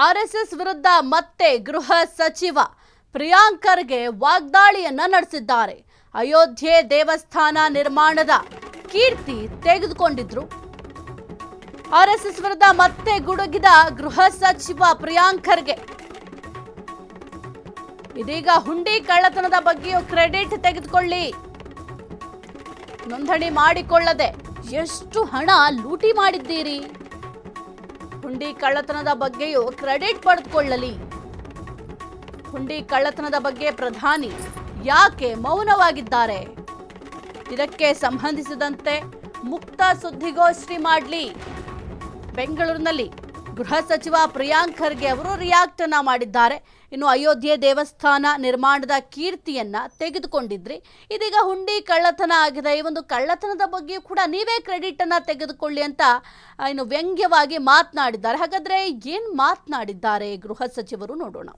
RSS ವಿರುದ್ಧ ಮತ್ತೆ ಗೃಹ ಸಚಿವ ಪ್ರಿಯಾಂಕ್ ಖರ್ಗೆ ವಾಗ್ದಾಳಿಯನ್ನ ನಡೆಸಿದ್ದಾರೆ. ಅಯೋಧ್ಯೆ ದೇವಸ್ಥಾನ ನಿರ್ಮಾಣದ ಕೀರ್ತಿ ತೆಗೆದುಕೊಂಡಿದ್ರು. ಆರ್ಎಸ್ಎಸ್ ವಿರುದ್ಧ ಮತ್ತೆ ಗುಡುಗಿದ ಗೃಹ ಸಚಿವ ಪ್ರಿಯಾಂಕ್ ಖರ್ಗೆ ಇದೀಗ ಹುಂಡಿ ಕಳ್ಳತನದ ಬಗ್ಗೆಯೂ ಕ್ರೆಡಿಟ್ ತೆಗೆದುಕೊಳ್ಳಿ, ನೋಂದಣಿ ಮಾಡಿಕೊಳ್ಳದೆ ಎಷ್ಟು ಹಣ ಲೂಟಿ ಮಾಡಿದ್ದೀರಿ, ಹುಂಡಿ ಕಳ್ಳತನದ ಬಗ್ಗೆಯೂ ಕ್ರೆಡಿಟ್ ಪಡೆದುಕೊಳ್ಳಲಿ. ಹುಂಡಿ ಕಳ್ಳತನದ ಬಗ್ಗೆ ಪ್ರಧಾನಿ ಯಾಕೆ ಮೌನವಾಗಿದ್ದಾರೆ? ಇದಕ್ಕೆ ಸಂಬಂಧಿಸಿದಂತೆ ಮುಕ್ತ ಸುದ್ದಿಗೋಷ್ಠಿ ಮಾಡಲಿ. ಬೆಂಗಳೂರಿನಲ್ಲಿ ಗೃಹ ಸಚಿವ ಪ್ರಿಯಾಂಕ್ ಖರ್ಗೆ ಅವರು ರಿಯಾಕ್ಟ್ ಅನ್ನ ಮಾಡಿದ್ದಾರೆ. ಇನ್ನು ಅಯೋಧ್ಯೆ ದೇವಸ್ಥಾನ ನಿರ್ಮಾಣದ ಕೀರ್ತಿಯನ್ನ ತೆಗೆದುಕೊಂಡಿದ್ರಿ, ಇದೀಗ ಹುಂಡಿ ಕಳ್ಳತನ ಆಗಿದೆ, ಈ ಒಂದು ಕಳ್ಳತನದ ಬಗ್ಗೆಯೂ ಕೂಡ ನೀವೇ ಕ್ರೆಡಿಟ್ ಅನ್ನ ತೆಗೆದುಕೊಳ್ಳಿ ಅಂತ ಇನ್ನು ವ್ಯಂಗ್ಯವಾಗಿ ಮಾತನಾಡಿದ್ದಾರೆ. ಹಾಗಾದ್ರೆ ಏನ್ ಮಾತನಾಡಿದ್ದಾರೆ ಗೃಹ ಸಚಿವರು ನೋಡೋಣ.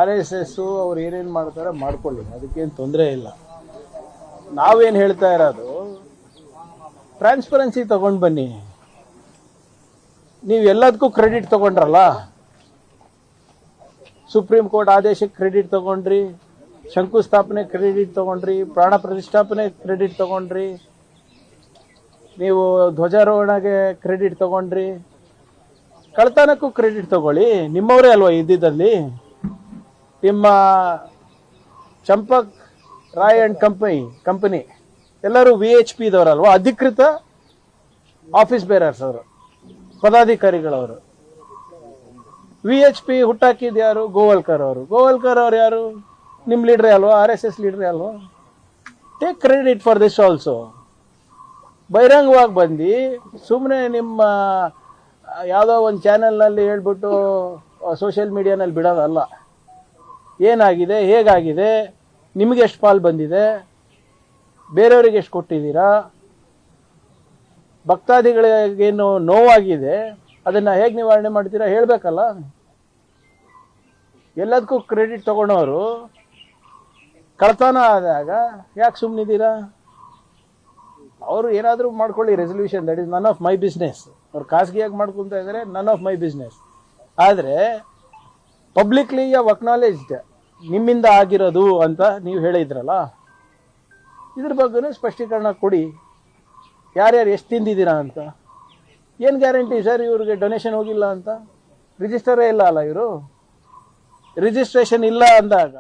RSS ಅವ್ರು ಏನೇನು ಮಾಡ್ತಾರೆ ಮಾಡ್ಕೊಳ್ಳಿ, ಅದಕ್ಕೇನು ತೊಂದರೆ ಇಲ್ಲ. ನಾವೇನು ಹೇಳ್ತಾ ಇರೋದು ಟ್ರಾನ್ಸ್ಪರೆನ್ಸಿ ತಗೊಂಡು ಬನ್ನಿ. ನೀವು ಎಲ್ಲದಕ್ಕೂ ಕ್ರೆಡಿಟ್ ತಗೊಂಡ್ರಲ್ಲ, ಸುಪ್ರೀಂ ಕೋರ್ಟ್ ಆದೇಶಕ್ಕೆ ಕ್ರೆಡಿಟ್ ತಗೊಂಡ್ರಿ, ಶಂಕುಸ್ಥಾಪನೆ ಕ್ರೆಡಿಟ್ ತಗೊಂಡ್ರಿ, ಪ್ರಾಣ ಪ್ರತಿಷ್ಠಾಪನೆ ಕ್ರೆಡಿಟ್ ತಗೊಂಡ್ರಿ, ನೀವು ಧ್ವಜಾರೋಹಣಗೆ ಕ್ರೆಡಿಟ್ ತಗೊಂಡ್ರಿ, ಕಳ್ತನಕ್ಕೂ ಕ್ರೆಡಿಟ್ ತಗೊಳ್ಳಿ. ನಿಮ್ಮವರೇ ಅಲ್ವಾ ಇದ್ದಿದ್ದಲ್ಲಿ. ನಿಮ್ಮ ಚಂಪಕ್ ರಾಯ್ ಅಂಡ್ ಕಂಪನಿ ಎಲ್ಲರೂ VHP ದವರಲ್ವಾ, ಅಧಿಕೃತ ಆಫೀಸ್ ಬೇರರ್ಸ್ ಅವರು, ಪದಾಧಿಕಾರಿಗಳವರು. VHP ಹುಟ್ಟಾಕಿದ್ ಯಾರು? ಗೋವಲ್ಕರ್ ಅವರು. ಗೋವಲ್ಕರ್ ಅವ್ರು ಯಾರು? ನಿಮ್ಮ ಲೀಡ್ರೇ ಅಲ್ವಾ, RSS ಲೀಡ್ರೇ ಅಲ್ವಾ. Take credit for this also. ಬಹಿರಂಗವಾಗಿ ಬಂದು ಸುಮ್ಮನೆ ನಿಮ್ಮ ಯಾವುದೋ ಒಂದು ಚಾನೆಲ್ನಲ್ಲಿ ಹೇಳ್ಬಿಟ್ಟು ಸೋಷಿಯಲ್ ಮೀಡಿಯಾನಲ್ಲಿ ಬಿಡೋದಲ್ಲ. ಏನಾಗಿದೆ, ಹೇಗಾಗಿದೆ, ನಿಮಗೆ ಎಷ್ಟು ಪಾಲು ಬಂದಿದೆ, ಬೇರೆಯವರಿಗೆ ಎಷ್ಟು ಕೊಟ್ಟಿದ್ದೀರಾ, ಭಕ್ತಾದಿಗಳಿಗೇನು ನೋವಾಗಿದೆ, ಅದನ್ನು ಹೇಗೆ ನಿವಾರಣೆ ಮಾಡ್ತೀರಾ ಹೇಳಬೇಕಲ್ಲ. ಎಲ್ಲದಕ್ಕೂ ಕ್ರೆಡಿಟ್ ತಗೊಂಡವರು ಕಳ್ತನ ಆದಾಗ ಯಾಕೆ ಸುಮ್ಮನಿದ್ದೀರಾ? ಅವರು ಏನಾದರೂ ಮಾಡ್ಕೊಳ್ಳಿ resolution, that is none of my business. ಅವ್ರು ಖಾಸಗಿಯಾಗಿ ಮಾಡ್ಕೊತಾ ಇದ್ದಾರೆ, ನನ್ ಆಫ್ ಮೈ ಬಿಸ್ನೆಸ್. ಆದರೆ ಪಬ್ಲಿಕ್ಲಿ ಯು ಅಕ್ನಾಲೇಜ್ಡ್ ನಿಮ್ಮಿಂದ ಆಗಿರೋದು ಅಂತ ನೀವು ಹೇಳಿದ್ರಲ್ಲ, ಇದ್ರ ಬಗ್ಗೆನೂ ಸ್ಪಷ್ಟೀಕರಣ ಕೊಡಿ. ಯಾರ್ಯಾರು ಎಷ್ಟು ತಿಂದಿದ್ದೀರಾ ಅಂತ. ಏನು ಗ್ಯಾರಂಟಿ ಸರ್ ಇವ್ರಿಗೆ ಡೊನೇಷನ್ ಹೋಗಿಲ್ಲ ಅಂತ? ರಿಜಿಸ್ಟರೇ ಇಲ್ಲ ಅಲ್ಲ ಇವರು. ರಿಜಿಸ್ಟ್ರೇಷನ್ ಇಲ್ಲ ಅಂದಾಗ